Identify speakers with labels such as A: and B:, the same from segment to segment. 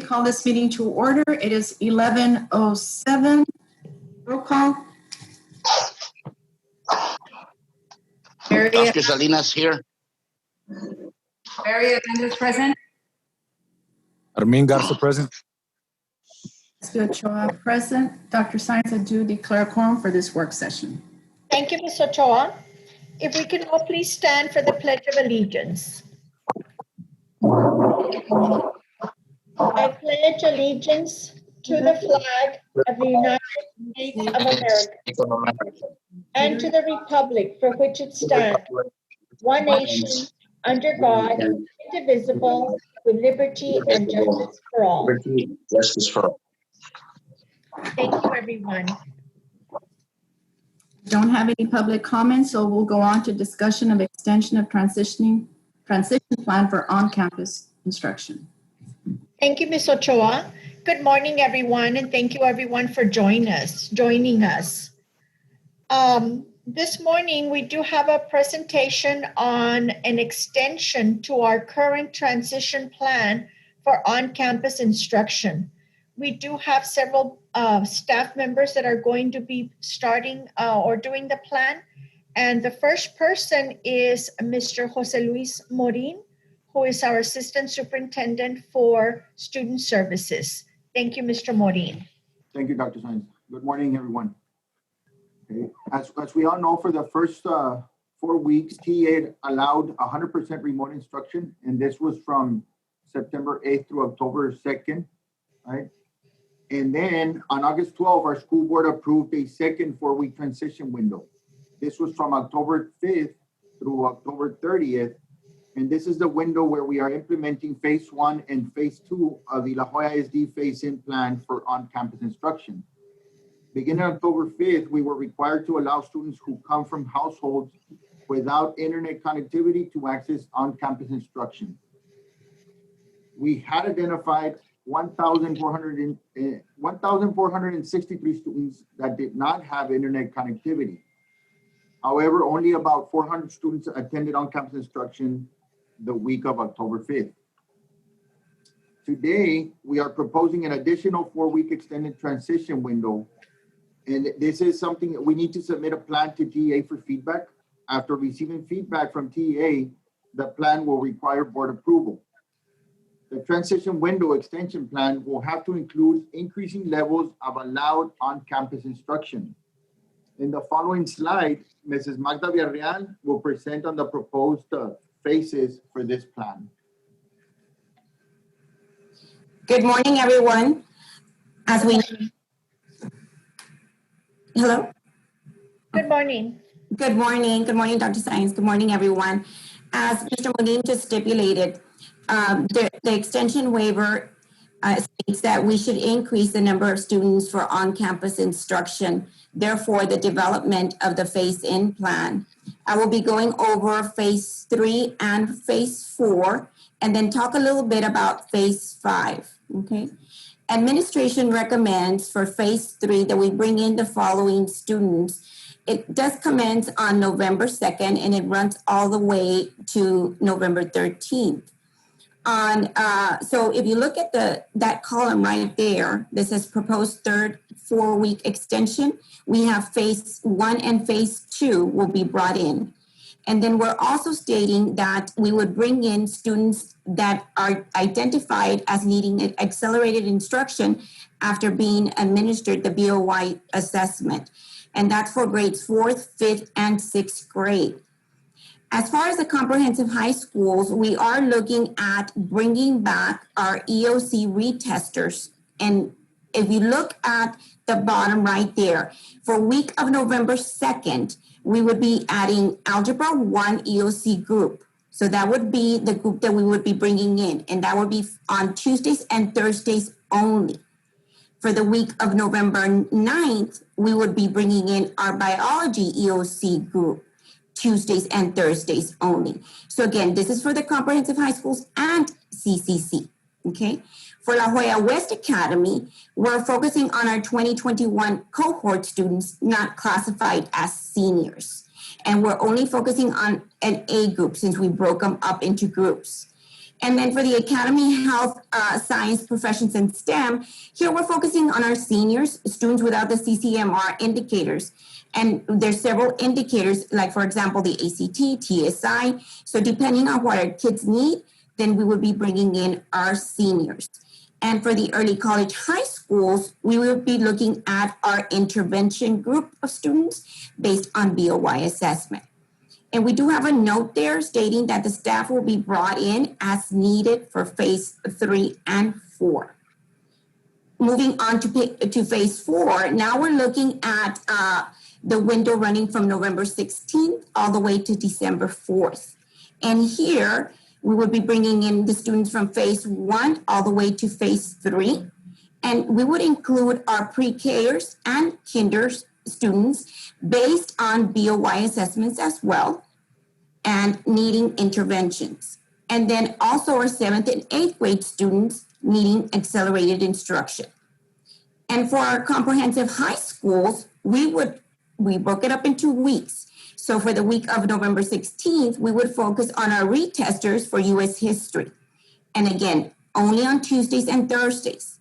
A: call this meeting to order. It is 11:07. Roll call.
B: Oscar Salinas here.
C: Mary Hernandez present.
D: Armin Garza present.
A: Ochoa present. Dr. Science, I do declare quorum for this work session.
E: Thank you, Ms. Ochoa. If we can all please stand for the Pledge of Allegiance. I pledge allegiance to the flag of the United States of America and to the republic for which it stands, one nation, under God, indivisible, with liberty and justice for all.
B: Justice for all.
E: Thank you, everyone.
A: Don't have any public comments, so we'll go on to discussion of extension of transition plan for on-campus instruction.
E: Thank you, Ms. Ochoa. Good morning, everyone, and thank you, everyone, for joining us. This morning, we do have a presentation on an extension to our current transition plan for on-campus instruction. We do have several staff members that are going to be starting or doing the plan. And the first person is Mr. Jose Luis Morin, who is our Assistant Superintendent for Student Services. Thank you, Mr. Morin.
F: Thank you, Dr. Sainz. Good morning, everyone. Okay. As we all know, for the first 4 weeks, TEA allowed 100% remote instruction, and this was from September 8th through October 2nd, right? And then on August 12th, our school board approved a second 4-week transition window. This was from October 5th through October 30th. And this is the window where we are implementing phase 1 and phase 2 of the La Jolla ISD PhaseIn Plan for on-campus instruction. Beginning October 5th, we were required to allow students who come from households without internet connectivity to access on-campus instruction. We had identified 1,463 students that did not have internet connectivity. However, only about 400 students attended on-campus instruction the week of October 5th. Today, we are proposing an additional 4-week extended transition window. And this is something that we need to submit a plan to TEA for feedback. After receiving feedback from TEA, the plan will require board approval. The transition window extension plan will have to include increasing levels of allowed on-campus instruction. In the following slide, Mrs. Magda Villarreal will present on the proposed phases for this plan.
G: Good morning, everyone. Hello?
E: Good morning.
G: Good morning. Good morning, Dr. Science. Good morning, everyone. As Mr. Monin just stipulated, the extension waiver states that we should increase the number of students for on-campus instruction, therefore the development of the PhaseIn Plan. I will be going over phase 3 and phase 4, and then talk a little bit about phase 5, okay? Administration recommends for phase 3 that we bring in the following students. It does commence on November 2nd, and it runs all the way to November 13th. So if you look at that column right there, this says proposed third 4-week extension. We have phase 1 and phase 2 will be brought in. And then we're also stating that we would bring in students that are identified as needing accelerated instruction after being administered the BOY assessment. And that's for grades 4th, 5th, and 6th grade. As far as the comprehensive high schools, we are looking at bringing back our EOC retesters. And if you look at the bottom right there, for week of November 2nd, we would be adding Algebra 1 EOC group. So that would be the group that we would be bringing in, and that would be on Tuesdays and Thursdays only. For the week of November 9th, we would be bringing in our Biology EOC group, Tuesdays and Thursdays only. So again, this is for the comprehensive high schools and CCC, okay? For La Jolla West Academy, we're focusing on our 2021 cohort students not classified as seniors. And we're only focusing on an A group since we broke them up into groups. And then for the Academy Health Science Professions and STEM, here we're focusing on our seniors, students without the CCMR indicators. And there's several indicators, like for example, the ACT, TSI. So depending on what our kids need, then we will be bringing in our seniors. And for the early college high schools, we will be looking at our intervention group of students based on BOY assessment. And we do have a note there stating that the staff will be brought in as needed for phase 3 and 4. Moving on to phase 4, now we're looking at the window running from November 16th all the way to December 4th. And here we will be bringing in the students from phase 1 all the way to phase 3. And we would include our pre-Kers and kinder students based on BOY assessments as well and needing interventions. And then also our 7th and 8th grade students needing accelerated instruction. And for our comprehensive high schools, we broke it up in 2 weeks. So for the week of November 16th, we would focus on our retesters for U.S. history. And again, only on Tuesdays and Thursdays.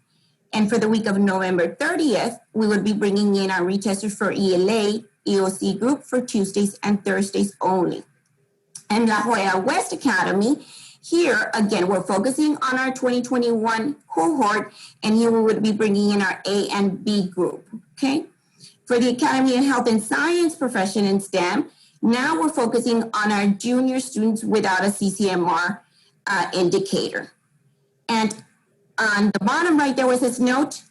G: And for the week of November 30th, we would be bringing in our retesters for ELA, EOC group for Tuesdays and Thursdays only. And La Jolla West Academy, here, again, we're focusing on our 2021 cohort, and here we would be bringing in our A and B group, okay? For the Academy of Health and Science Profession in STEM, now we're focusing on our junior students without a CCMR indicator. And on the bottom right, there was this note,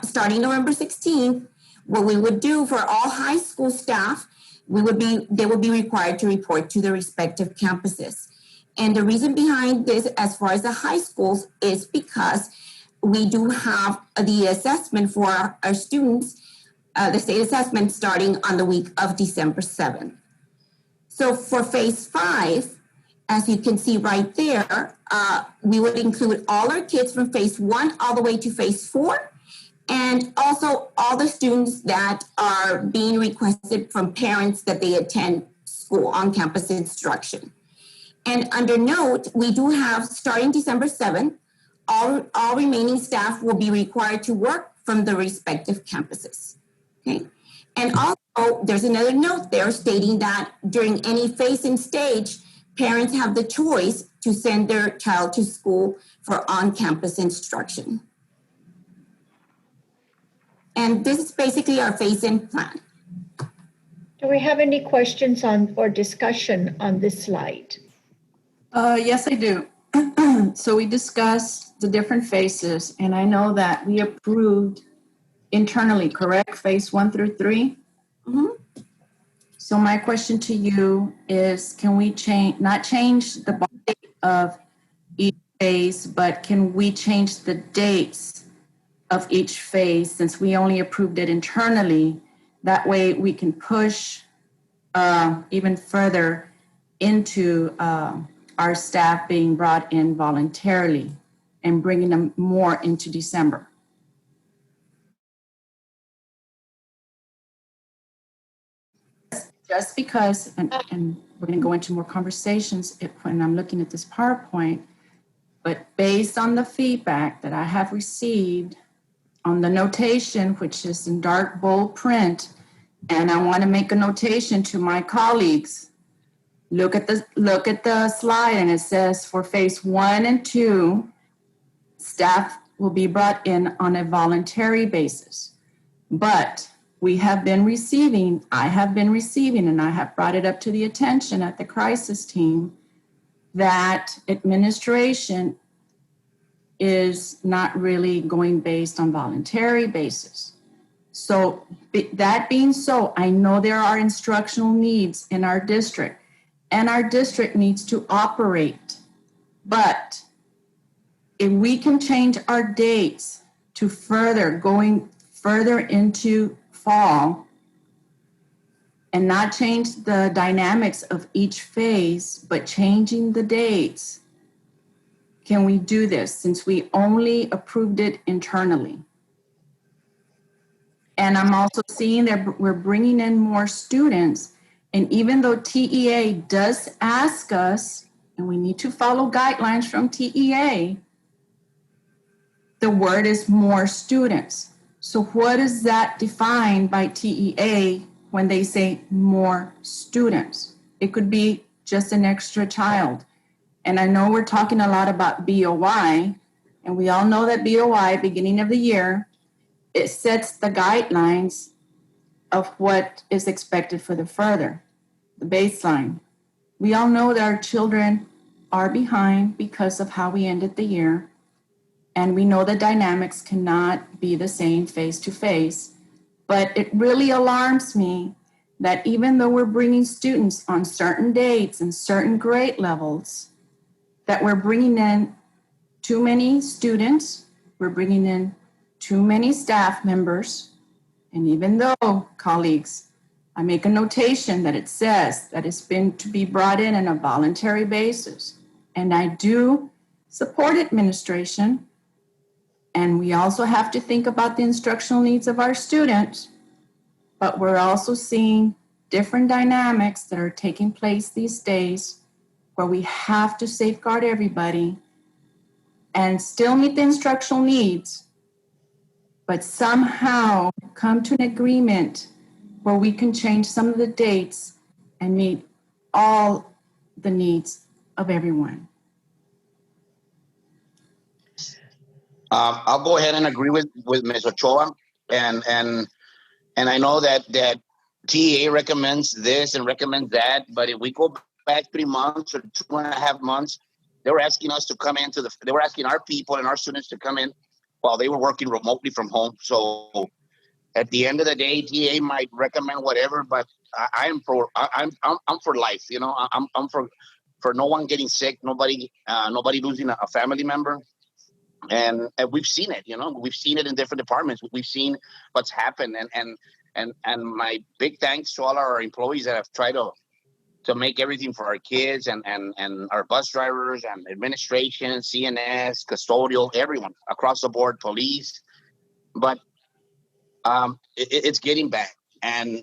G: starting November 16th, what we would do for all high school staff, they would be required to report to their respective campuses. And the reason behind this, as far as the high schools, is because we do have the assessment for our students, the state assessment starting on the week of December 7th. So for phase 5, as you can see right there, we would include all our kids from phase 1 all the way to phase 4, and also all the students that are being requested from parents that they attend school on-campus instruction. And under note, we do have, starting December 7th, all remaining staff will be required to work from the respective campuses, okay? And also, there's another note there stating that during any phase-in stage, parents have the choice to send their child to school for on-campus instruction. And this is basically our phase-in plan.
E: Do we have any questions on or discussion on this slide?
A: Yes, I do. So we discussed the different phases, and I know that we approved internally, correct? Phase 1 through 3?
G: Mm-hmm.
A: So my question to you is, can we not change the body of each phase, but can we change the dates of each phase since we only approved it internally? That way we can push even further into our staff being brought in voluntarily and bringing them more into December. Just because, and we're going to go into more conversations when I'm looking at this PowerPoint, but based on the feedback that I have received on the notation, which is in dark bold print, and I want to make a notation to my colleagues. Look at the slide, and it says for phase 1 and 2, staff will be brought in on a voluntary basis. But I have been receiving, and I have brought it up to the attention at the crisis team, that administration is not really going based on voluntary basis. So that being so, I know there are instructional needs in our district, and our district needs to operate. But if we can change our dates to going further into fall and not change the dynamics of each phase, but changing the dates, can we do this since we only approved it internally? And I'm also seeing that we're bringing in more students. And even though TEA does ask us and we need to follow guidelines from TEA, the word is more students. So what is that defined by TEA when they say more students? It could be just an extra child. And I know we're talking a lot about BOI, and we all know that BOI, beginning of the year, it sets the guidelines of what is expected for the further, the baseline. We all know that our children are behind because of how we ended the year. And we know the dynamics cannot be the same face to face. But it really alarms me that even though we're bringing students on certain dates and certain grade levels, that we're bringing in too many students, we're bringing in too many staff members. And even though, colleagues, I make a notation that it says that it's been to be brought in on a voluntary basis. And I do support administration. And we also have to think about the instructional needs of our students. But we're also seeing different dynamics that are taking place these days where we have to safeguard everybody and still meet the instructional needs, but somehow come to an agreement where we can change some of the dates and meet all the needs of everyone.
B: I'll go ahead and agree with Ms. Ochoa, and I know that TEA recommends this and recommends that, but if we go back 3 months or 2.5 months, they were asking us to come into they were asking our people and our students to come in while they were working remotely from home. So at the end of the day, TEA might recommend whatever, but I'm for life. You know, I'm for no one getting sick, nobody losing a family member. And we've seen it, you know, we've seen it in different departments. We've seen what's happened, and my big thanks to all our employees that have tried to make everything for our kids and our bus drivers and administration, CNS, custodial, everyone across the board, police. But it's getting bad, and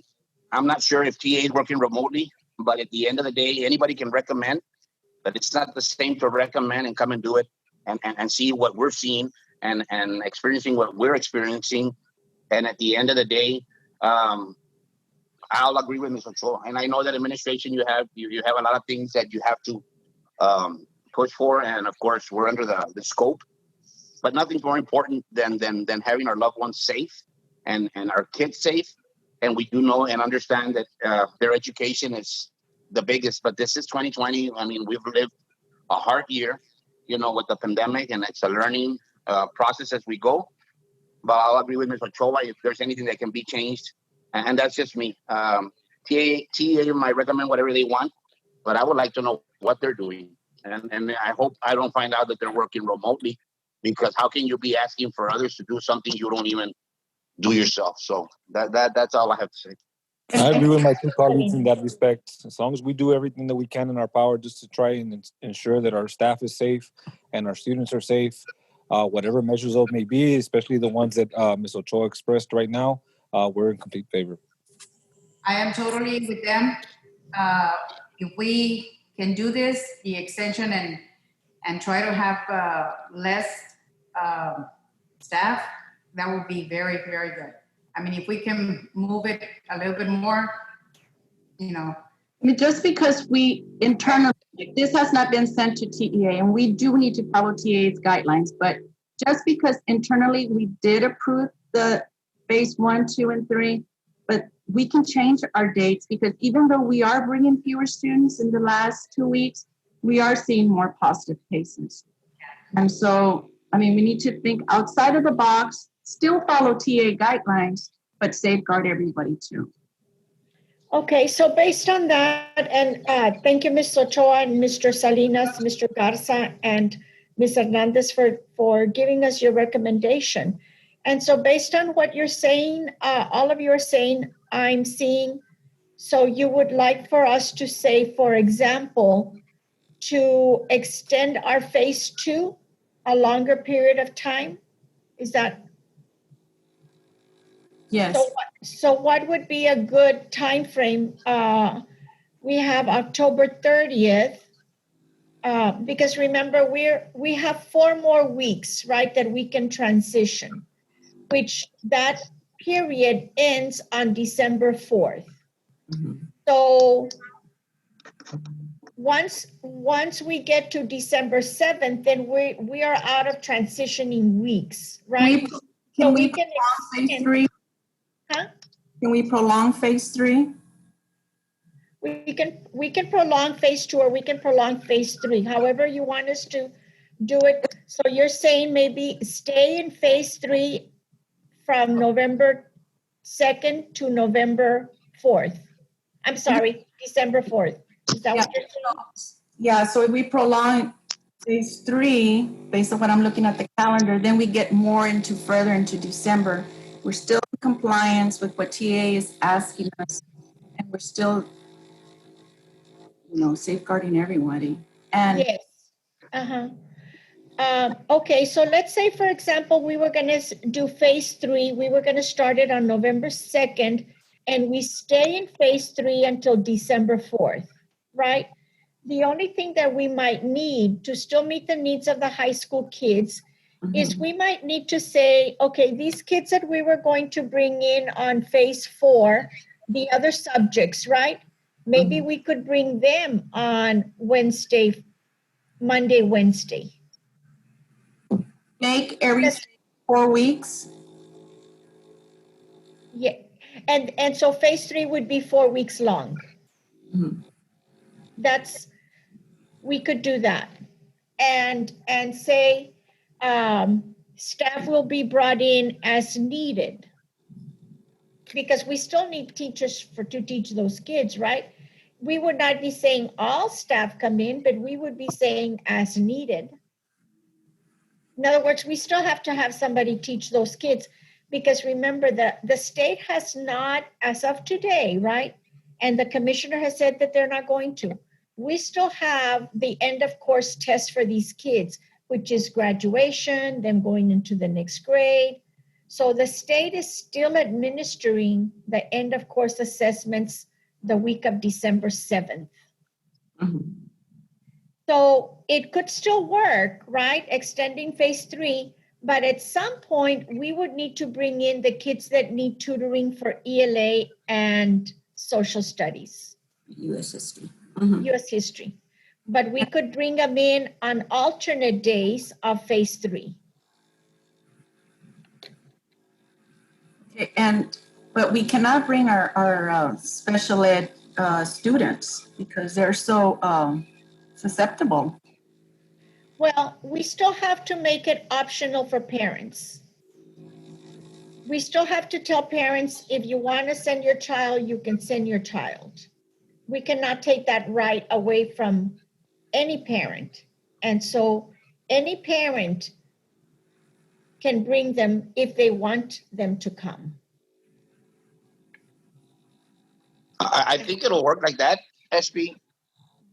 B: I'm not sure if TA is working remotely, but at the end of the day, anybody can recommend, but it's not the same to recommend and come and do it and see what we're seeing and experiencing what we're experiencing. And at the end of the day, I'll agree with Ms. Ochoa. And I know that administration, you have a lot of things that you have to push for. And of course, we're under the scope, but nothing's more important than having our loved ones safe and our kids safe. And we do know and understand that their education is the biggest, but this is 2020. I mean, we've lived a hard year, you know, with the pandemic, and it's a learning process as we go. But I'll agree with Ms. Ochoa if there's anything that can be changed. And that's just me. TA might recommend whatever they want, but I would like to know what they're doing. And I hope I don't find out that they're working remotely, because how can you be asking for others to do something you don't even do yourself? So that's all I have to say.
D: I agree with my two colleagues in that respect. As long as we do everything that we can in our power just to try and ensure that our staff is safe and our students are safe, whatever measures those may be, especially the ones that Ms. Ochoa expressed right now, we're in complete favor.
C: I am totally with them. If we can do this, the extension and try to have less staff, that would be very, very good. I mean, if we can move it a little bit more, you know.
A: I mean, just because we internally, this has not been sent to TEA, and we do need to follow TEA's guidelines, but just because internally we did approve the phase 1, 2, and 3, but we can change our dates, because even though we are bringing fewer students in the last 2 weeks, we are seeing more positive cases. And so, I mean, we need to think outside of the box, still follow TA guidelines, but safeguard everybody too.
E: Okay, so based on that, and thank you, Ms. Ochoa and Mr. Salinas, Mr. Garza, and Ms. Hernandez for giving us your recommendation. And so based on what you're saying, all of you are saying, I'm seeing, so you would like for us to say, for example, to extend our phase 2 a longer period of time? Is that?
A: Yes.
E: So what would be a good time frame? We have October 30th. Because remember, we have 4 more weeks, right, that we can transition, which that period ends on December 4th. So once we get to December 7th, then we are out of transitioning weeks, right?
A: Can we prolong phase
E: extend,
A: 3?
E: huh?
A: Can we prolong phase 3?
E: We can prolong phase 2 or we can prolong phase 3, however you want us to do it. So you're saying maybe stay in phase 3 from November 2nd to November 4th. I'm sorry, December 4th. Is that what you're saying?
A: Yeah, so if we prolong phase 3, based on what I'm looking at the calendar, then we get more further into December. We're still in compliance with what TA is asking us, and we're still, safeguarding everybody. And
E: yes. Uh-huh. Okay, so let's say, for example, we were going to do phase 3. We were going to start it on November 2nd, and we stay in phase 3 until December 4th, right? The only thing that we might need to still meet the needs of the high school kids is we might need to say, okay, these kids that we were going to bring in on phase 4, the other subjects, right? Maybe we could bring them on Monday, Wednesday.
A: make every 4 weeks.
E: Yeah, and so phase 3 would be 4 weeks long. We could do that, and say staff will be brought in as needed, because we still need teachers to teach those kids, right? We would not be saying all staff come in, but we would be saying as needed. In other words, we still have to have somebody teach those kids, because remember that the state has not, as of today, right? And the commissioner has said that they're not going to. We still have the end of course test for these kids, which is graduation, them going into the next grade. So the state is still administering the end of course assessments the week of December 7th. So it could still work, right? Extending phase 3, but at some point we would need to bring in the kids that need tutoring for ELA and social studies.
G: U.S. history.
E: U.S. history. But we could bring them in on alternate days of phase 3.
A: Okay, but we cannot bring our special ed students because they're so susceptible.
E: Well, we still have to make it optional for parents. We still have to tell parents, if you want to send your child, you can send your child. We cannot take that right away from any parent. And so any parent can bring them if they want them to come.
B: I think it'll work like that, SB.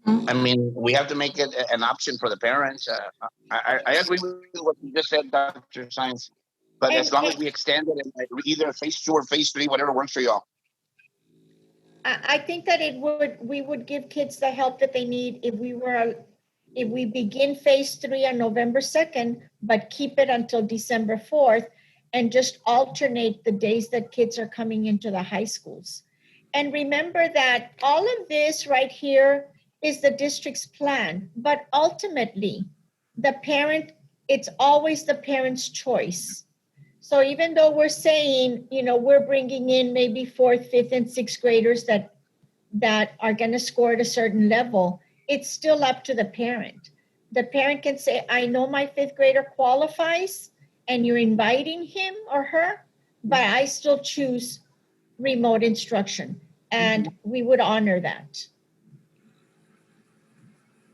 B: I mean, we have to make it an option for the parents. I agree with what you just said, Dr. Science. But as long as we extend it in either phase 2 or phase 3, whatever works for y'all.
E: I think that we would give kids the help that they need if we begin phase 3 on November 2nd, but keep it until December 4th, and just alternate the days that kids are coming into the high schools. And remember that all of this right here is the district's plan, but ultimately it's always the parent's choice. So even though we're saying, we're bringing in maybe 4th, 5th, and 6th graders that are going to score at a certain level, it's still up to the parent. The parent can say, I know my 5th grader qualifies, and you're inviting him or her, but I still choose remote instruction, and we would honor that.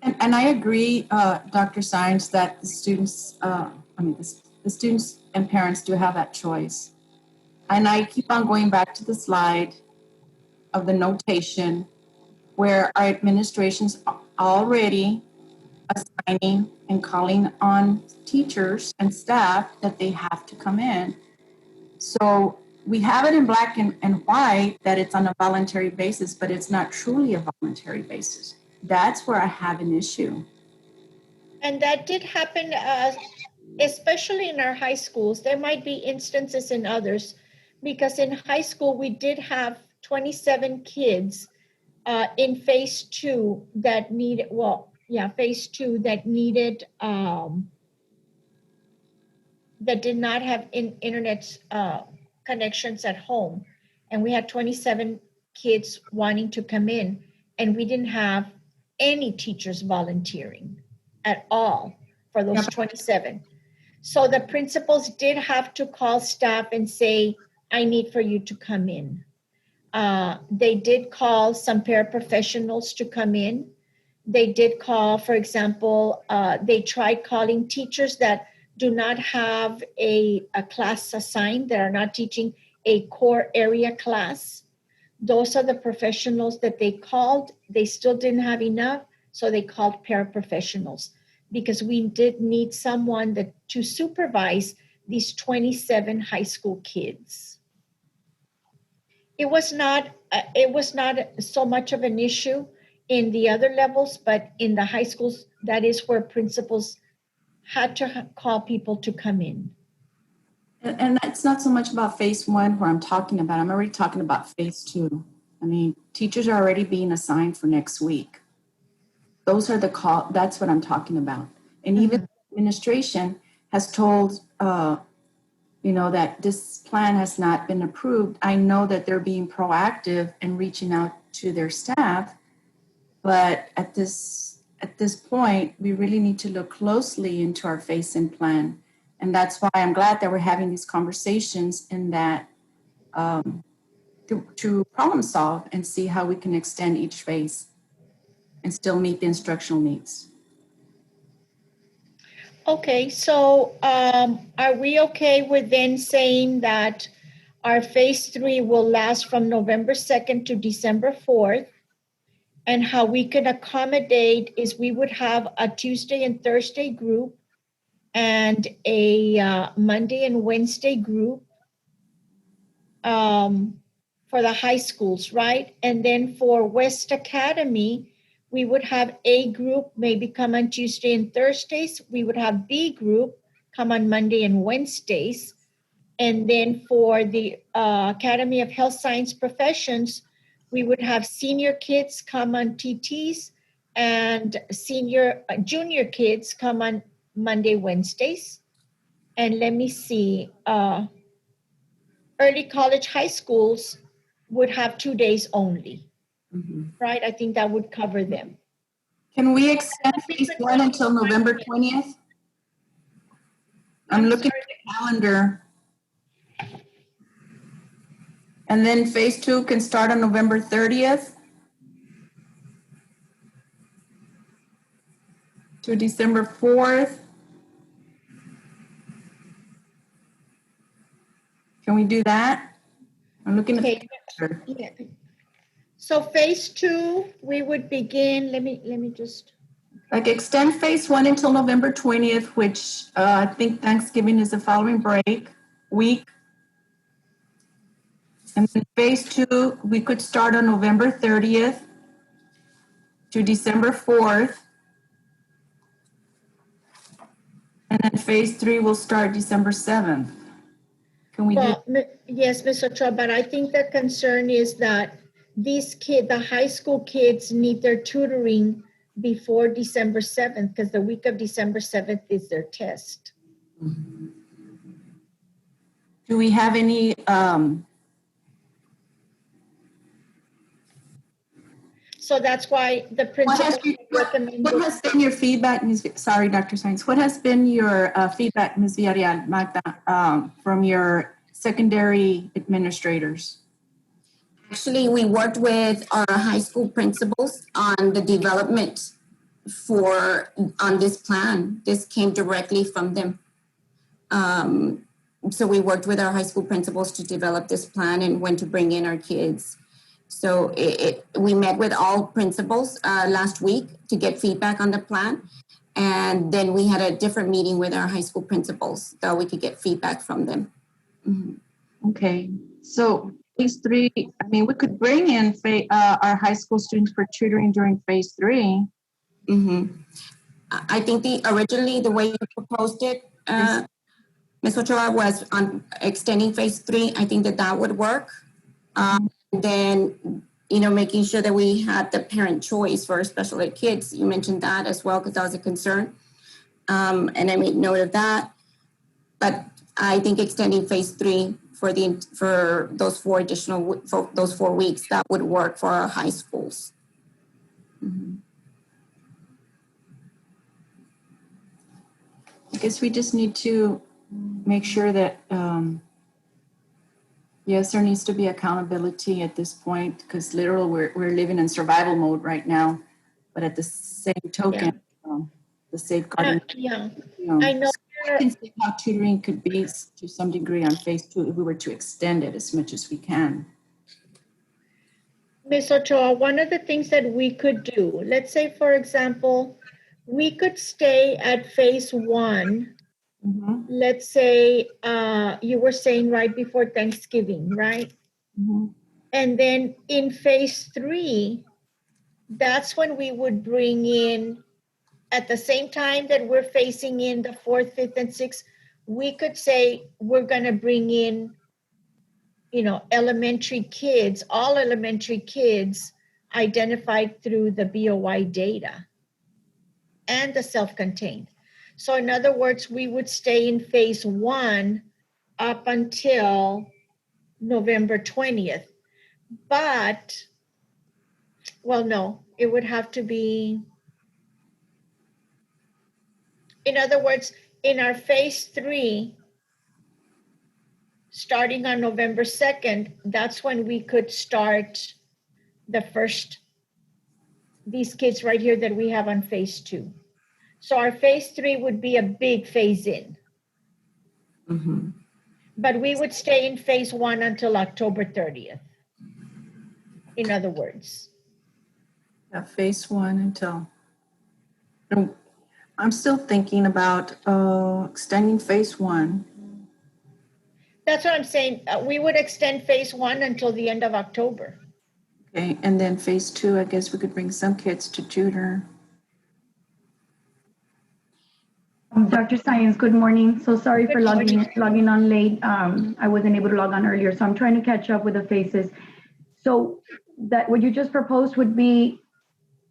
A: And I agree, Dr. Science, that the students, the students and parents do have that choice. And I keep on going back to the slide of the notation where our administration's already assigning and calling on teachers and staff that they have to come in. So we have it in black and white that it's on a voluntary basis, but it's not truly a voluntary basis. That's where I have an issue.
E: And that did happen, especially in our high schools. There might be instances in others, because in high school, we did have 27 kids in phase two that needed, phase two that needed, that did not have internet connections at home. And we had 27 kids wanting to come in, and we didn't have any teachers volunteering at all for those 27. So the principals did have to call staff and say, I need for you to come in. They did call some paraprofessionals to come in. They did call, for example, they tried calling teachers that do not have a class assigned, that are not teaching a core area class. Those are the professionals that they called. They still didn't have enough, so they called paraprofessionals, because we did need someone to supervise these 27 high school kids. It was not so much of an issue in the other levels, but in the high schools, that is where principals had to call people to come in.
A: And that's not so much about phase one where I'm talking about. I'm already talking about phase two. I mean, teachers are already being assigned for next week. Those are that's what I'm talking about. And even administration has told, that this plan has not been approved. I know that they're being proactive and reaching out to their staff, but at this point, we really need to look closely into our PhaseIn Plan. And that's why I'm glad that we're having these conversations in that to problem solve and see how we can extend each phase and still meet the instructional needs.
E: Okay, so are we okay with then saying that our phase three will last from November 2nd to December 4th? And how we can accommodate is we would have a Tuesday and Thursday group and a Monday and Wednesday group for the high schools, right? And then for West Academy, we would have A group maybe come on Tuesday and Thursdays. We would have B group come on Monday and Wednesdays. And then for the Academy of Health Science Professions, we would have senior kids come on TTs and junior kids come on Monday, Wednesdays. And let me see, early college high schools would have 2 days only, right? I think that would cover them.
A: Can we extend phase one until November 20th? I'm looking at the calendar. And then phase two can start on November 30th to December 4th. Can we do that? I'm looking at the calendar.
E: Yeah. So phase two, we would begin, let me just.
A: Like extend phase one until November 20th, which I think Thanksgiving is the following week. And then phase two, we could start on November 30th to December 4th. And then phase three will start December 7th. Can we do?
E: Yes, Ms. Ochoa, but I think the concern is that the high school kids need their tutoring before December 7th, because the week of December 7th is their test.
A: Do we have any,
E: so that's why the principal recommended.
A: what has been your feedback, sorry, Dr. Sainz, what has been your feedback, Ms. Villarreal, Magda, from your secondary administrators?
G: Actually, we worked with our high school principals on the development on this plan. This came directly from them. So we worked with our high school principals to develop this plan and when to bring in our kids. So we met with all principals last week to get feedback on the plan. And then we had a different meeting with our high school principals so we could get feedback from them.
A: Mm-hmm. Okay, so phase three, I mean, we could bring in our high school students for tutoring during phase three.
G: Mm-hmm. I think originally the way you proposed it, Ms. Ochoa, was on extending phase 3. I think that would work. Then, making sure that we had the parent choice for special ed kids. You mentioned that as well, because that was a concern. And I made note of that. But I think extending phase 3 for those 4 weeks, that would work for our high schools.
A: I guess we just need to make sure that, yes, there needs to be accountability at this point, because literally we're living in survival mode right now. But at the same token, the safeguarding.
E: I know.
A: I can see how tutoring could be to some degree on phase 2 if we were to extend it as much as we can.
E: Ms. Ochoa, one of the things that we could do, let's say, for example, we could stay at phase 1. Let's say you were saying right before Thanksgiving, right? And then in phase 3, that's when we would bring in, at the same time that we're phasing in the 4th, 5th, and 6th, we could say we're going to bring in, elementary kids, all elementary kids identified through the BOI data and the self-contained. So in other words, we would stay in phase 1 up until November 20th. But, well, no, it would have to be, in other words, in our phase 3, starting on November 2nd, that's when we could start the first, these kids right here that we have on phase 2. So our phase 3 would be a big phase in. But we would stay in phase 1 until October 30th. In other words.
A: Phase 1 until, I'm still thinking about extending phase 1.
E: That's what I'm saying. We would extend phase 1 until the end of October.
A: Okay, and then phase 2, I guess we could bring some kids to tutor.
H: Dr. Science, good morning. So sorry for logging on late. I wasn't able to log on earlier, so I'm trying to catch up with the phases. So that what you just proposed would be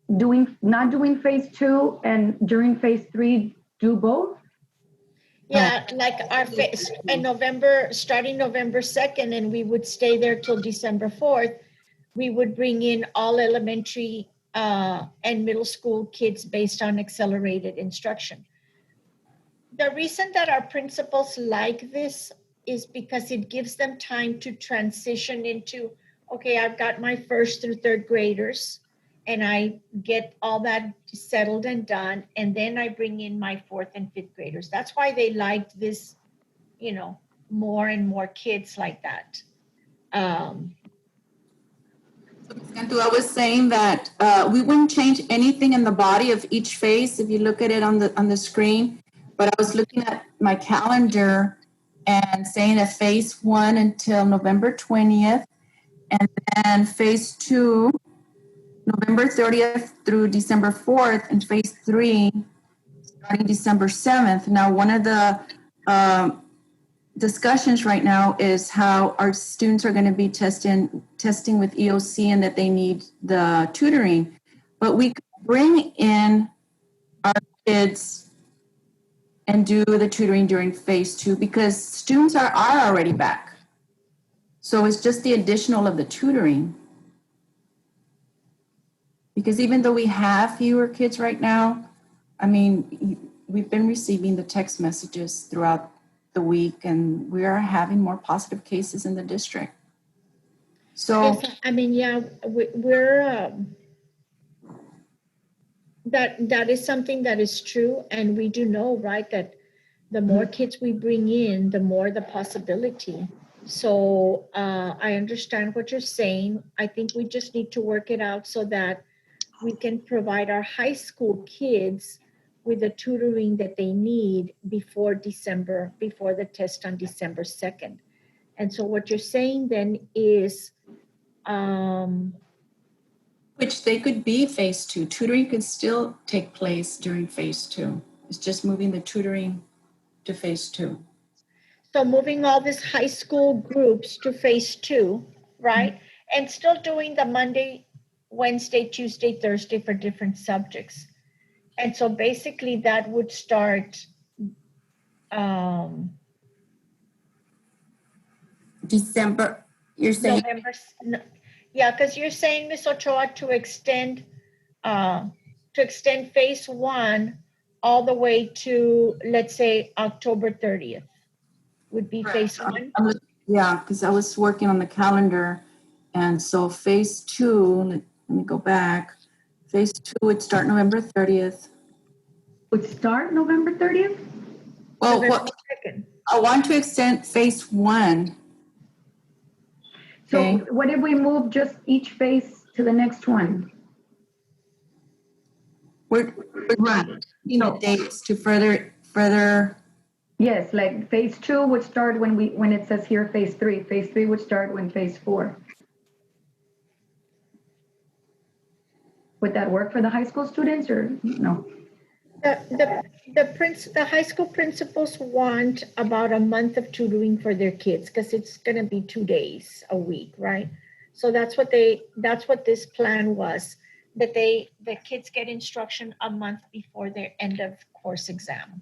H: not doing phase 2 and during phase 3 do both?
E: Yeah, like our phase in November, starting November 2nd, and we would stay there till December 4th. We would bring in all elementary and middle school kids based on accelerated instruction. The reason that our principals like this is because it gives them time to transition into, okay, I've got my 1st through 3rd graders, and I get all that settled and done, and then I bring in my 4th and 5th graders. That's why they liked this, more and more kids like that.
A: And I was saying that we wouldn't change anything in the body of each phase if you look at it on the screen. But I was looking at my calendar and saying that phase 1 until November 20th, and then phase 2, November 30th through December 4th, and phase 3 starting December 7th. Now, one of the discussions right now is how our students are going to be testing with EOC and that they need the tutoring. But we could bring in our kids and do the tutoring during phase 2 because students are already back. So it's just the additional of the tutoring. Because even though we have fewer kids right now, I mean, we've been receiving the text messages throughout the week, and we are having more positive cases in the district. So,
E: yes, I mean, yeah, we're that is something that is true, and we do know, right, that the more kids we bring in, the more the possibility. So I understand what you're saying. I think we just need to work it out so that we can provide our high school kids with the tutoring that they need before the test on December 2nd. And so what you're saying then is
A: Which they could be phase two. Tutoring could still take place during phase two. It's just moving the tutoring to phase two.
E: So moving all these high school groups to phase two, right? And still doing the Monday, Wednesday, Tuesday, Thursday for different subjects. And so basically that would start
G: December, you're saying?
E: November. Yeah, because you're saying, Ms. Ochoa, to extend phase one all the way to, let's say, October 30th would be phase one.
A: Yeah, because I was working on the calendar. And so phase two, let me go back. Phase two would start November 30th.
H: Would start November 30th?
A: Well,
E: November 2nd.
A: I want to extend phase one.
H: So
A: Okay.
H: what if we move just each phase to the next one?
A: We're
H: Right.
A: changing the dates to further.
H: Yes, like phase two would start when it says here phase three. Phase three would start when phase four. Would that work for the high school students or no?
E: The high school principals want about a month of tutoring for their kids because it's going to be 2 days a week, right? So that's what this plan was, that the kids get instruction a month before their end of course exam.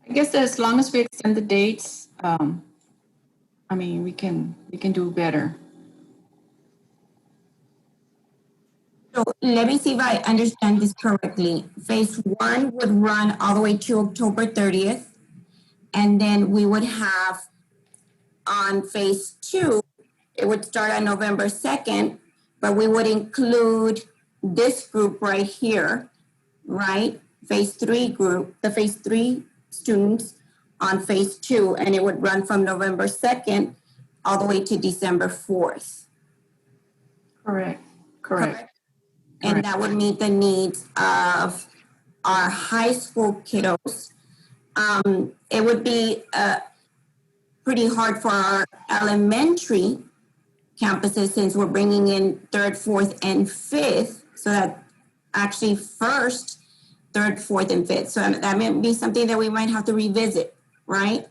A: I guess as long as we extend the dates, I mean, we can do better.
G: So let me see if I understand this correctly. Phase one would run all the way to October 30th. And then we would have on phase two, it would start on November 2nd, but we would include this group right here, right? Phase three group, the phase three students on phase two, and it would run from November 2nd all the way to December 4th.
A: Correct.
G: And that would meet the needs of our high school kiddos. It would be pretty hard for our elementary campuses since we're bringing in third, fourth, and fifth. So that actually first, third, fourth, and fifth. So that may be something that we might have to revisit, right?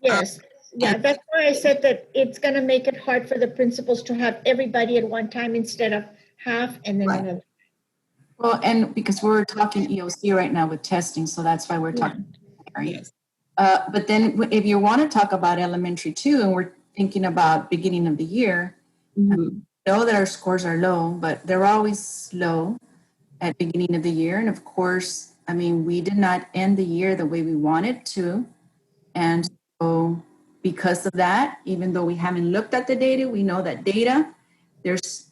E: Yes. Yeah, that's why I said that it's going to make it hard for the principals to have everybody at one time instead of half and then
G: Right.
E: another.
A: Well, and because we're talking EOC right now with testing, so that's why we're talking.
G: Yes.
A: But then if you want to talk about elementary too, and we're thinking about beginning of the year,
G: Mm-hmm.
A: I know that our scores are low, but they're always low at beginning of the year. And of course, I mean, we did not end the year the way we wanted to. And so because of that, even though we haven't looked at the data, we know that there's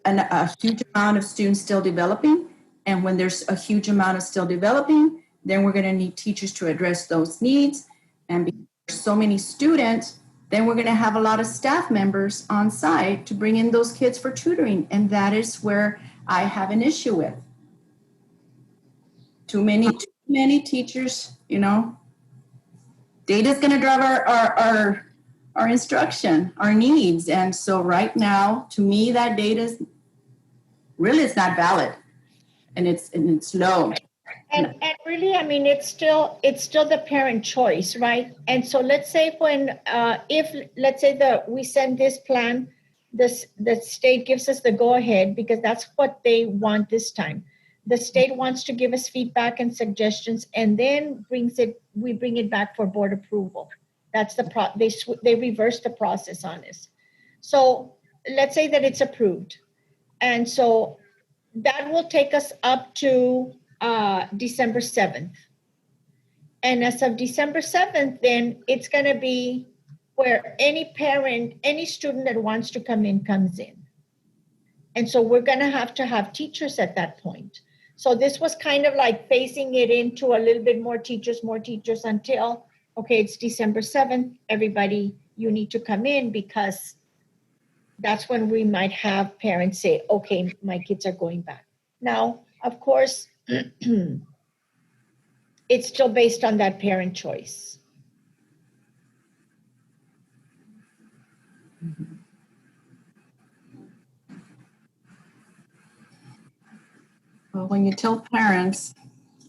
A: a huge amount of students still developing. And when there's a huge amount of still developing, then we're going to need teachers to address those needs. And because there's so many students, then we're going to have a lot of staff members on site to bring in those kids for tutoring. And that is where I have an issue with. Too many teachers, you know. Data's going to drive our instruction, our needs. And so right now, to me, that data really is not valid. And it's low.
E: And really, I mean, it's still the parent choice, right? And so let's say we send this plan, the state gives us the go ahead because that's what they want this time. The state wants to give us feedback and suggestions, and then we bring it back for board approval. That's they reverse the process on us. So let's say that it's approved, and so that will take us up to December 7th. And as of December 7th, then it's going to be where any parent, any student that wants to come in comes in. And so we're going to have teachers at that point. So this was kind of like phasing it into a little bit more teachers until, okay, it's December 7th. Everybody, you need to come in because that's when we might have parents say, okay, my kids are going back. Now, of course, it's still based on that parent choice.
A: Well, when you tell parents,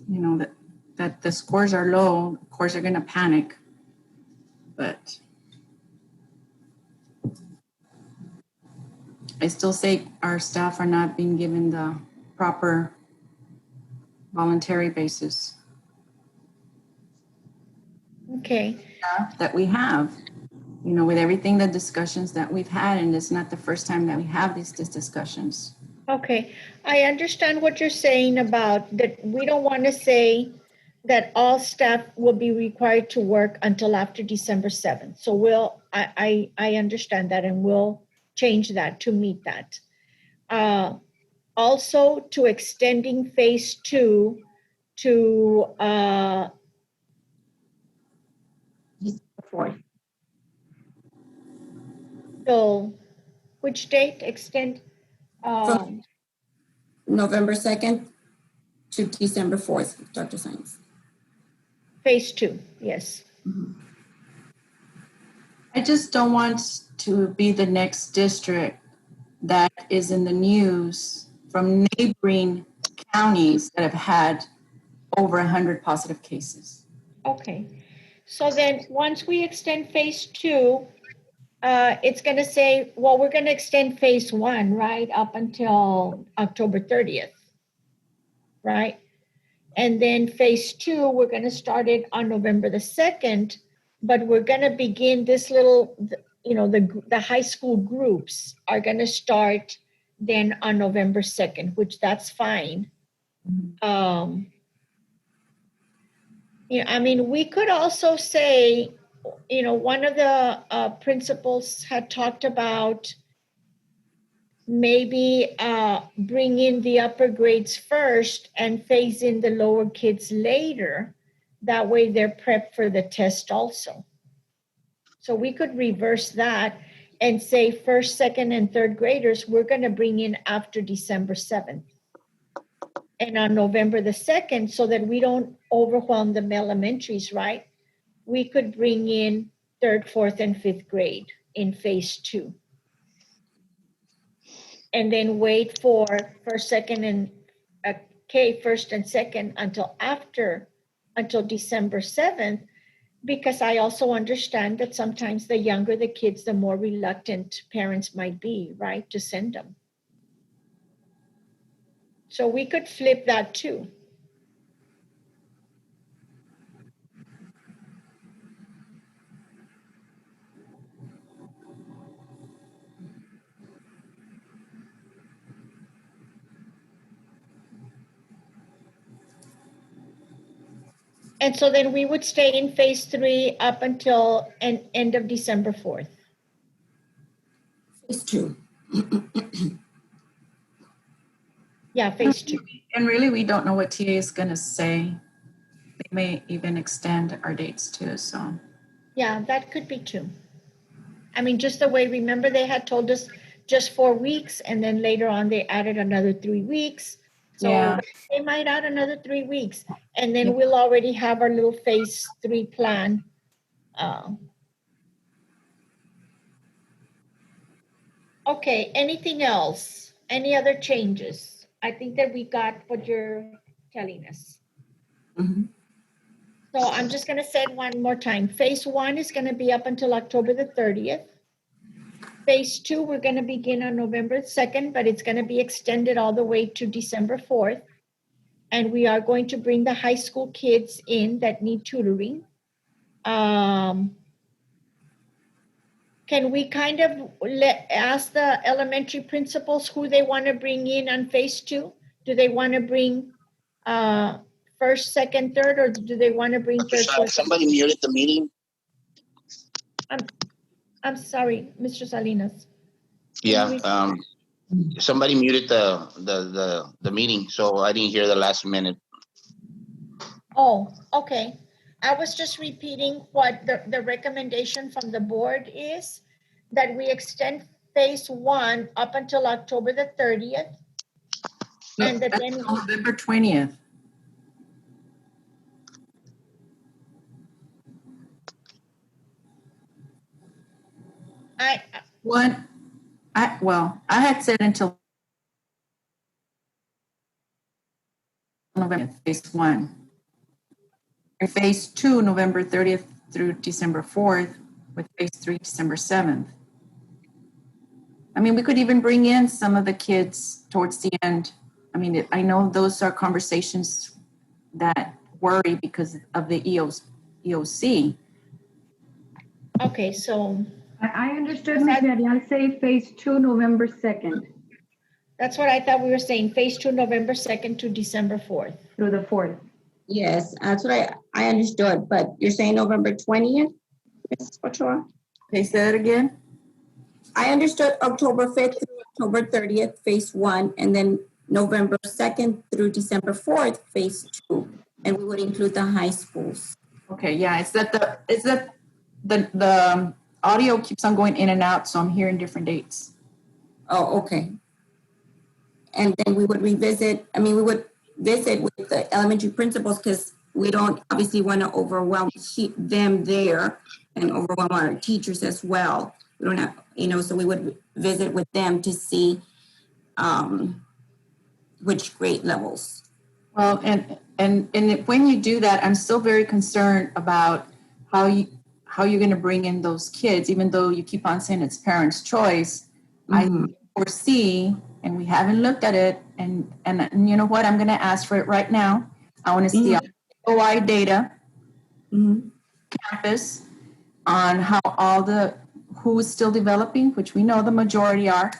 A: you know, that the scores are low, of course they're going to panic. But I still say our staff are not being given the proper voluntary basis
E: Okay.
A: that we have. You know, with everything, the discussions that we've had, and it's not the first time that we have these discussions.
E: Okay, I understand what you're saying about that we don't want to say that all staff will be required to work until after December 7th. So I understand that and we'll change that to meet that. Also to extending phase 2 to
H: Fourth.
E: till which date extend?
G: November 2nd to December 4th, Dr. Science.
E: Phase 2, yes.
A: I just don't want to be the next district that is in the news from neighboring counties that have had over 100 positive cases.
E: Okay, so then once we extend phase 2, it's going to say, well, we're going to extend phase 1, right, up until October 30th, right? And then phase 2, we're going to start it on November the 2nd, but we're going to begin this little, you know, the high school groups are going to start then on November 2nd, which that's fine. Yeah, I mean, we could also say, you know, one of the principals had talked about maybe bring in the upper grades first and phase in the lower kids later. That way they're prepped for the test also. So we could reverse that and say first, second, and third graders, we're going to bring in after December 7th. And on November the 2nd, so that we don't overwhelm the elementaries, right? We could bring in third, fourth, and fifth grade in phase 2. And then wait for first, second, and first and second until December 7th, because I also understand that sometimes the younger the kids, the more reluctant parents might be, right, to send them. So we could flip that too. And so then we would stay in phase 3 up until end of December 4th.
G: Phase 2.
E: Yeah, phase 2.
A: And really, we don't know what TA is going to say. They may even extend our dates too, so.
E: Yeah, that could be too. I mean, just the way, remember they had told us just 4 weeks, and then later on they added another 3 weeks. So
A: Yeah.
E: they might add another 3 weeks, and then we'll already have our little phase 3 plan. Okay, anything else? Any other changes? I think that we got what you're telling us.
A: Mhm.
E: So I'm just going to say it one more time. Phase 1 is going to be up until October the 30th. Phase 2, we're going to begin on November 2nd, but it's going to be extended all the way to December 4th. And we are going to bring the high school kids in that need tutoring. Can we kind of ask the elementary principals who they want to bring in on phase 2? Do they want to bring first, second, third, or do they want to bring third, fourth?
B: Somebody muted the meeting.
E: I'm sorry, Mr. Salinas.
B: Yeah, somebody muted the meeting, so I didn't hear the last minute.
E: Oh, okay. I was just repeating what the recommendation from the board is, that we extend phase 1 up until October the 30th.
A: No,
E: And that
A: that's
E: then
A: November 20th. What? I had said until November, phase 1. In phase 2, November 30th through December 4th, with phase 3, December 7th. I mean, we could even bring in some of the kids towards the end. I mean, I know those are conversations that worry because of the EOC.
E: Okay, so
H: I understood Ms. Villarreal say phase 2, November 2nd
E: that's what I thought we were saying, phase 2, November 2nd to December 4th.
H: through the 4th.
G: Yes, that's what I understood, but you're saying November 20th, Ms. Ochoa?
A: Okay, say that again.
G: I understood October 5th through October 30th, phase 1, and then November 2nd through December 4th, phase 2. And we would include the high schools.
A: Okay, yeah, it's that the audio keeps on going in and out, so I'm hearing different dates.
G: Oh, okay. And then we would we would visit with the elementary principals because we don't obviously want to overwhelm them there and overwhelm our teachers as well. We don't have, so we would visit with them to see which grade levels.
A: Well, and when you do that, I'm still very concerned about how you're going to bring in those kids, even though you keep on saying it's parents' choice.
G: Mm-hmm.
A: I foresee, and we haven't looked at it, and you know what? I'm going to ask for it right now. I want to see OI data, campus, on how who is still developing, which we know the majority are,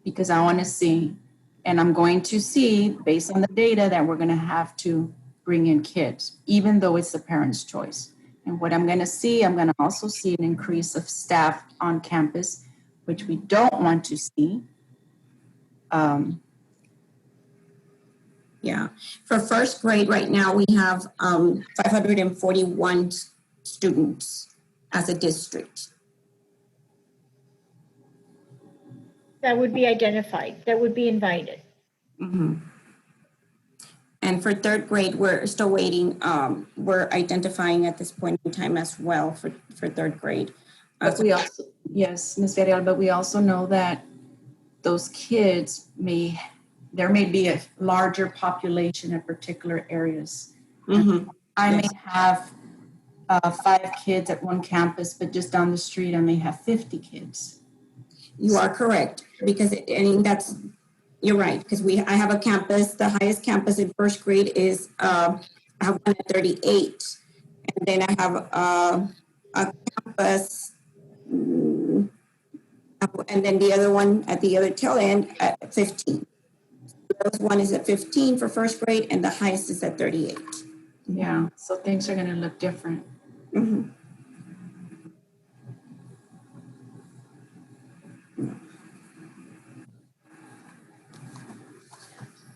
A: because I want to see. And I'm going to see, based on the data, that we're going to have to bring in kids, even though it's the parent's choice. And what I'm going to see, I'm going to also see an increase of staff on campus, which we don't want to see.
G: Yeah. For first grade right now, we have 541 students as a district.
E: That would be identified, that would be invited.
G: Mm-hmm. And for third grade, we're still waiting. We're identifying at this point in time as well for third grade.
A: But we also, yes, Ms. Villarreal, but we also know that those kids there may be a larger population in particular areas.
G: Mm-hmm.
A: I may have 5 kids at one campus, but just down the street, I may have 50 kids.
G: You are correct, because you're right, because I have a campus, the highest campus in first grade is, I have one at 38. And then I have a campus, and then the other one at the other tail end at 15. This one is at 15 for first grade, and the highest is at 38.
A: Yeah, so things are going to look different.
G: Mm-hmm.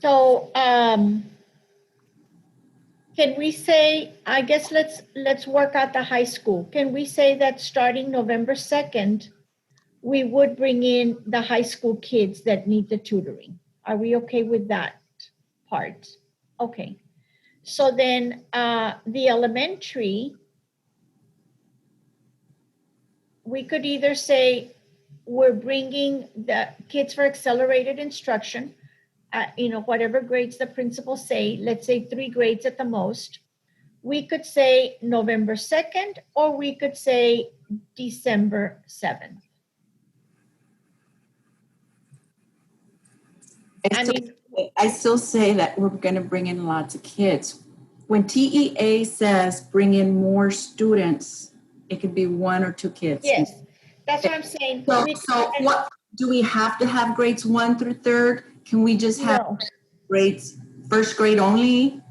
E: So can we say, I guess let's work out the high school. Can we say that starting November 2nd, we would bring in the high school kids that need the tutoring? Are we okay with that part? Okay. So then the elementary, we could either say we're bringing the kids for accelerated instruction, whatever grades the principals say, let's say 3 grades at the most. We could say November 2nd, or we could say December 7th.
A: I still say that we're going to bring in lots of kids. When TEA says bring in more students, it could be 1 or 2 kids.
E: Yes, that's what I'm saying.
A: So what do we have to have grades 1 through 3rd? Can we just have grades first grade only?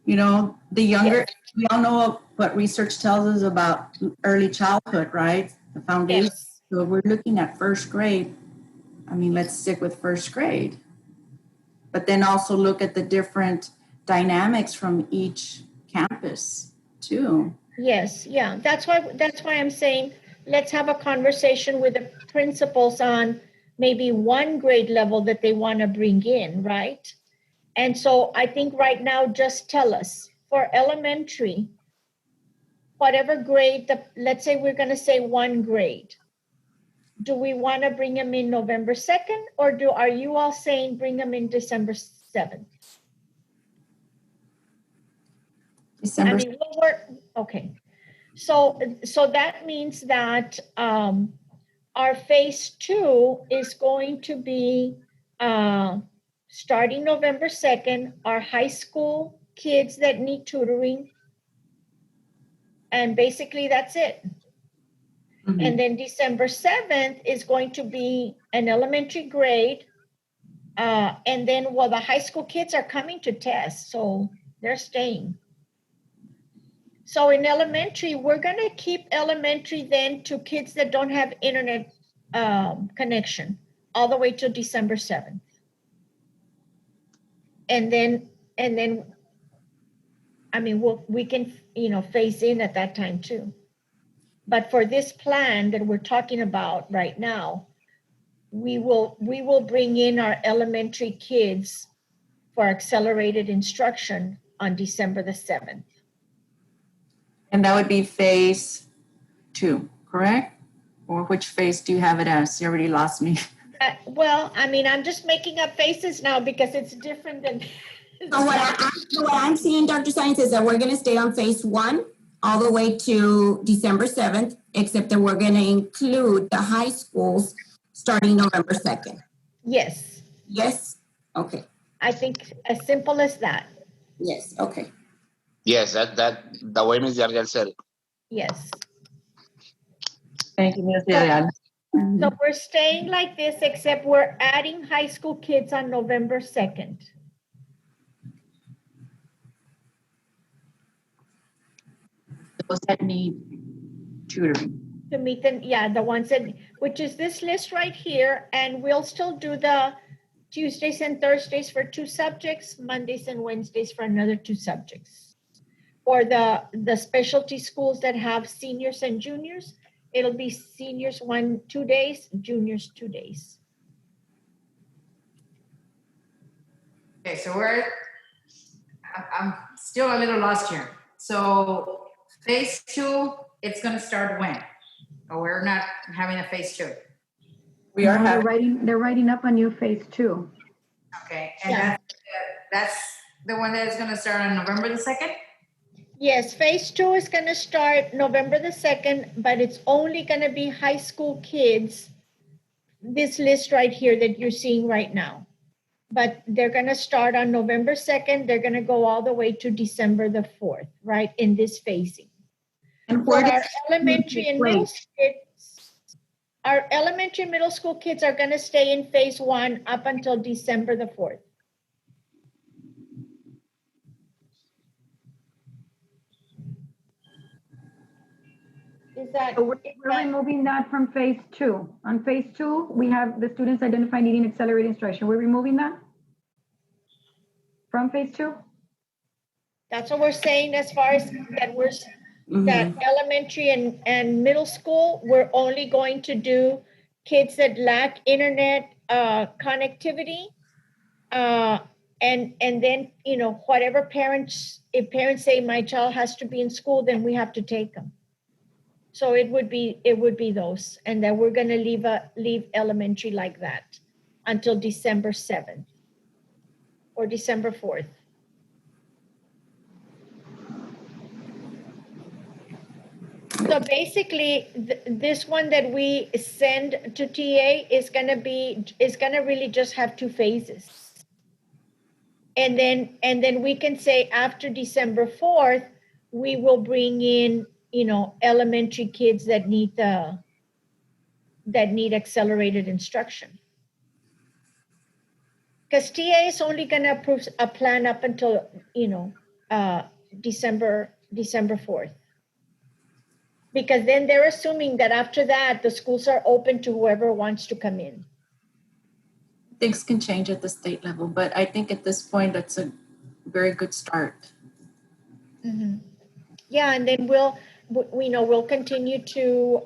A: The younger, we all know what research tells us about early childhood, right? The foundation.
E: Yes.
A: So if we're looking at first grade, let's stick with first grade. But then also look at the different dynamics from each campus too.
E: Yes, yeah. That's why I'm saying let's have a conversation with the principals on maybe 1 grade level that they want to bring in, right? And so I think right now, just tell us for elementary, whatever grade, let's say we're going to say 1 grade. Do we want to bring them in November 2nd, or are you all saying bring them in December 7th? I
A: December,
E: mean, we'll work, okay. So that means that our phase 2 is going to be starting November 2nd, our high school kids that need tutoring. And basically that's it.
A: mhm.
E: And then December 7th is going to be an elementary grade. And then, well, the high school kids are coming to test, so they're staying. So in elementary, we're going to keep elementary then to kids that don't have internet connection all the way to December 7th. And then, I mean, we can, phase in at that time too. But for this plan that we're talking about right now, we will bring in our elementary kids for accelerated instruction on December the 7th.
A: And that would be phase 2, correct? Or which phase do you have it as? You already lost me.
E: Well, I mean, I'm just making up faces now because it's different than.
G: So what I'm seeing, Dr. Science, is that we're going to stay on phase 1 all the way to December 7th, except that we're going to include the high schools starting November 2nd.
E: Yes,
G: Yes? Okay.
E: I think as simple as that.
G: Yes, okay.
B: Yes, that the way Ms. Yargel said it.
E: Yes.
A: Thank you, Ms.
E: So-
A: Villarreal.
E: So we're staying like this, except we're adding high school kids on November 2nd.
A: Those that need tutoring.
E: To meet them, yeah, the ones that, which is this list right here, and we'll still do the Tuesdays and Thursdays for 2 subjects, Mondays and Wednesdays for another 2 subjects. Or the specialty schools that have seniors and juniors, it'll be seniors 2 days, juniors 2 days.
C: Okay, so I'm still a little lost here. So phase 2, it's gonna start when? Or we're not having a phase 2?
A: We are
H: No,
A: having,
H: they're writing up a new phase 2.
C: Okay, and
E: Yeah.
C: that's the one that is gonna start on November the 2nd?
E: Yes, phase 2 is gonna start November the 2nd, but it's only gonna be high school kids. This list right here that you're seeing right now. But they're gonna start on November 2nd, they're gonna go all the way to December the 4th, right, in this phasing.
A: and
E: But
A: where
E: our
A: does,
E: elementary and middle kids, our elementary and middle school kids are gonna stay in phase 1 up until December the 4th. Is that?
H: So we're removing that from phase 2. On phase 2, we have the students identify needing accelerated instruction. We're removing that from phase 2?
E: That's what we're saying as far as that that elementary and middle school, we're only going to do kids that lack internet connectivity. And then, whatever if parents say my child has to be in school, then we have to take them. So it would be those, and then we're gonna leave elementary like that until December 7th or December 4th. So basically, this one that we send to TA is gonna really just have 2 phases. And then we can say after December 4th, we will bring in, elementary kids that need accelerated instruction. Because TA is only gonna approve a plan up until, December 4th. Because then they're assuming that after that, the schools are open to whoever wants to come in.
A: things can change at the state level, but I think at this point, that's a very good start.
E: Mm-hmm. Yeah, and then we'll continue to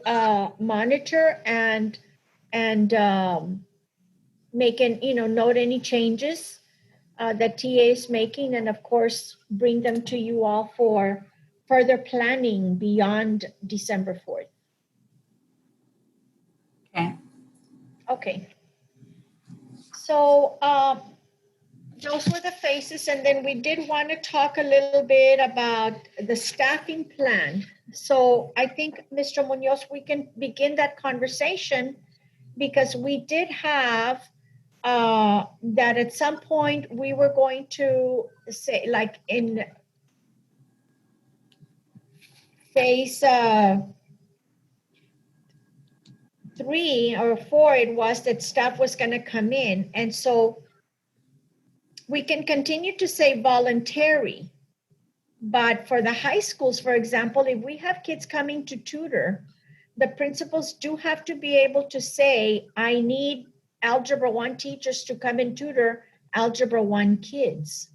E: monitor and note any changes that TA is making, and of course, bring them to you all for further planning beyond December 4th.
A: Okay.
E: Okay. So those were the phases. And then we did want to talk a little bit about the staffing plan. So I think, Mr. Munoz, we can begin that conversation because we did have that at some point we were going to say, like in phase 3 or 4, it was that staff was going to come in. And so we can continue to say voluntary, but for the high schools, for example, if we have kids coming to tutor, the principals do have to be able to say, I need Algebra 1 teachers to come and tutor Algebra 1 kids.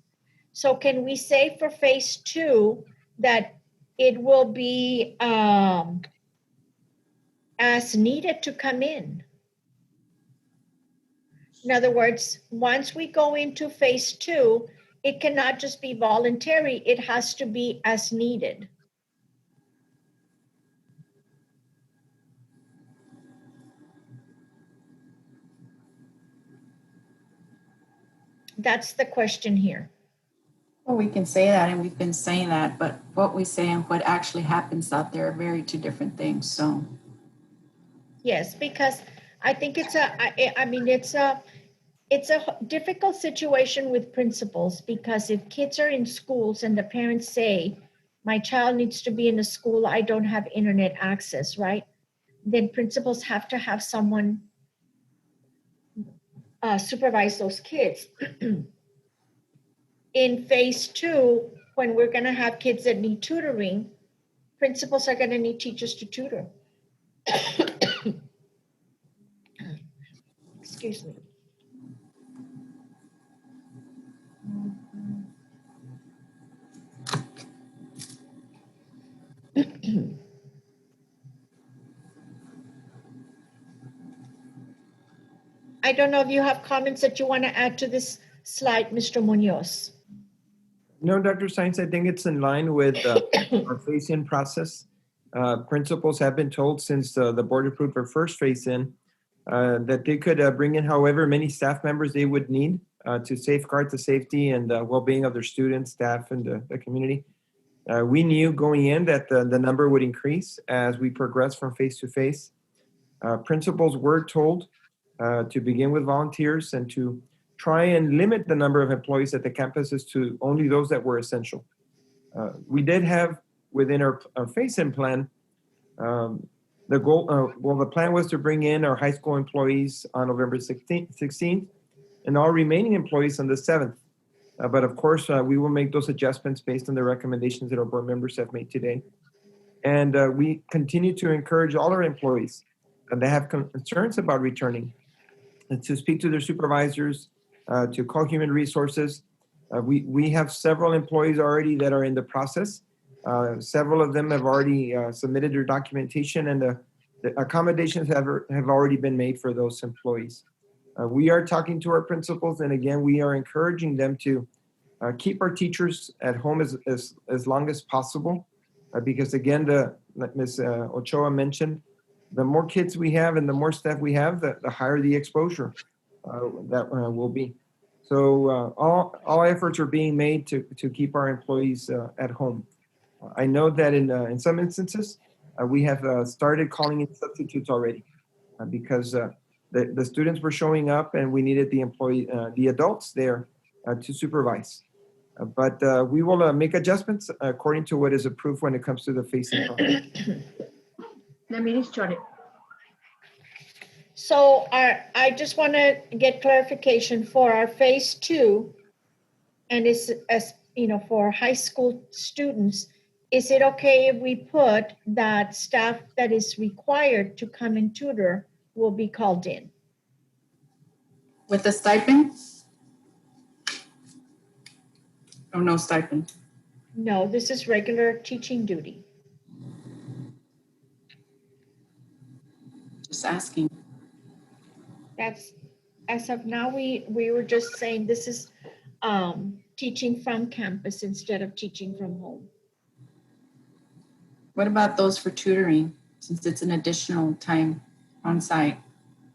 E: So can we say for phase 2 that it will be as needed to come in? In other words, once we go into phase 2, it cannot just be voluntary, it has to be as needed. That's the question here.
A: Well, we can say that, and we've been saying that, but what we say and what actually happens out there are very two different things, so.
E: Yes, because I think it's a difficult situation with principals, because if kids are in schools and the parents say, my child needs to be in a school, I don't have internet access, right? Then principals have to have someone supervise those kids. In phase 2, when we're going to have kids that need tutoring, principals are going to need teachers to tutor. Excuse me. I don't know if you have comments that you want to add to this slide, Mr. Munoz.
I: No, Dr. Science, I think it's in line with our phase-in process. Principals have been told since the board approved our first phase-in that they could bring in however many staff members they would need to safeguard the safety and well-being of their students, staff, and the community. We knew going in that the number would increase as we progress from phase to phase. Principals were told to begin with volunteers and to try and limit the number of employees at the campuses to only those that were essential. We did have within our PhaseIn plan, the goal, the plan was to bring in our high school employees on November 16th and all remaining employees on the 7th. But of course, we will make those adjustments based on the recommendations that our board members have made today. And we continue to encourage all our employees that have concerns about returning and to speak to their supervisors, to call human resources. We have several employees already that are in the process. Several of them have already submitted their documentation, and the accommodations have already been made for those employees. We are talking to our principals, and again, we are encouraging them to keep our teachers at home as long as possible, because again, like Ms. Ochoa mentioned, the more kids we have and the more staff we have, the higher the exposure that will be. So all efforts are being made to keep our employees at home. I know that in some instances, we have started calling in substitutes already because the students were showing up and we needed the adults there to supervise. But we will make adjustments according to what is approved when it comes to the PhaseIn plan.
H: Let me just jot it.
E: So I just want to get clarification for our phase 2, and it's, as you know, for high school students, is it okay if we put that staff that is required to come and tutor will be called in?
A: With the stipend? Or no stipend?
E: No, this is regular teaching duty.
A: Just asking.
E: That's, as of now, we were just saying this is teaching from campus instead of teaching from home.
A: What about those for tutoring, since it's an additional time on site?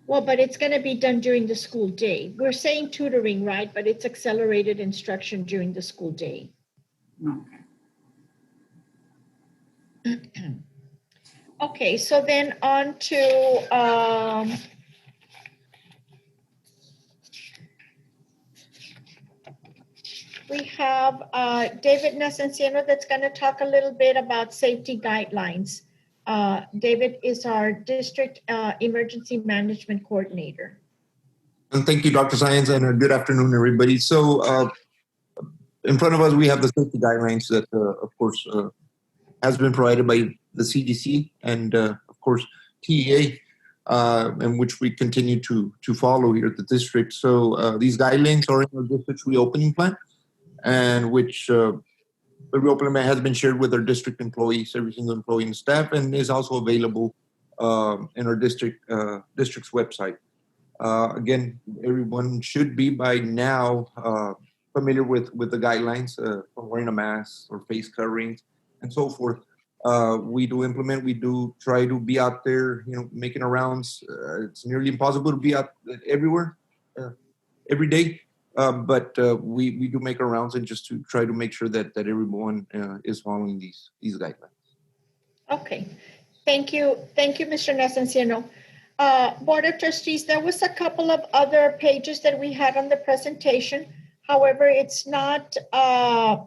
E: Well, but it's going to be done during the school day. We're saying tutoring, right? But it's accelerated instruction during the school day.
A: Okay.
E: Okay, so then on to we have David Nacenciano that's going to talk a little bit about safety guidelines. David is our district emergency management coordinator.
J: And thank you, Dr. Science, and good afternoon, everybody. So in front of us, we have the safety guidelines that, of course, has been provided by the CDC and, of course, TEA, and which we continue to follow here at the district. So these guidelines are in our district's reopening plan, and which the reopening plan has been shared with our district employees, every single employee and staff, and is also available in our district's website. Again, everyone should be by now familiar with the guidelines from wearing a mask or face coverings and so forth. We do try to be out there, making our rounds. It's nearly impossible to be out everywhere every day, but we do make our rounds and just to try to make sure that everyone is following these guidelines.
E: Okay, thank you, Mr. Nacenciano. Board of Trustees, there was a couple of other pages that we had on the presentation. However, it's not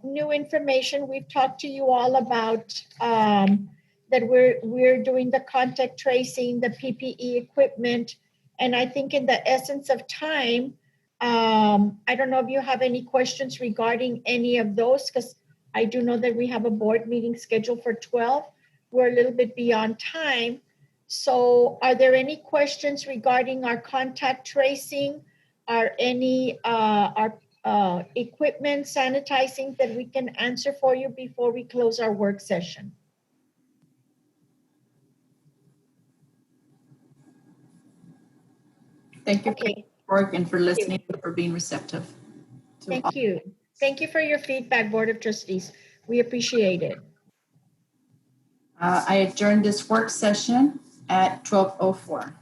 E: new information. We've talked to you all about that we're doing the contact tracing, the PPE equipment, and I think in the essence of time, I don't know if you have any questions regarding any of those, because I do know that we have a board meeting scheduled for 12. We're a little bit beyond time. So are there any questions regarding our contact tracing? Are any our equipment sanitizing that we can answer for you before we close our work session?
A: Thank you
E: Okay.
A: for your work and for listening and for being receptive.
E: Thank you. Thank you for your feedback, Board of Trustees. We appreciate it.
A: I adjourned this work session at 12:04.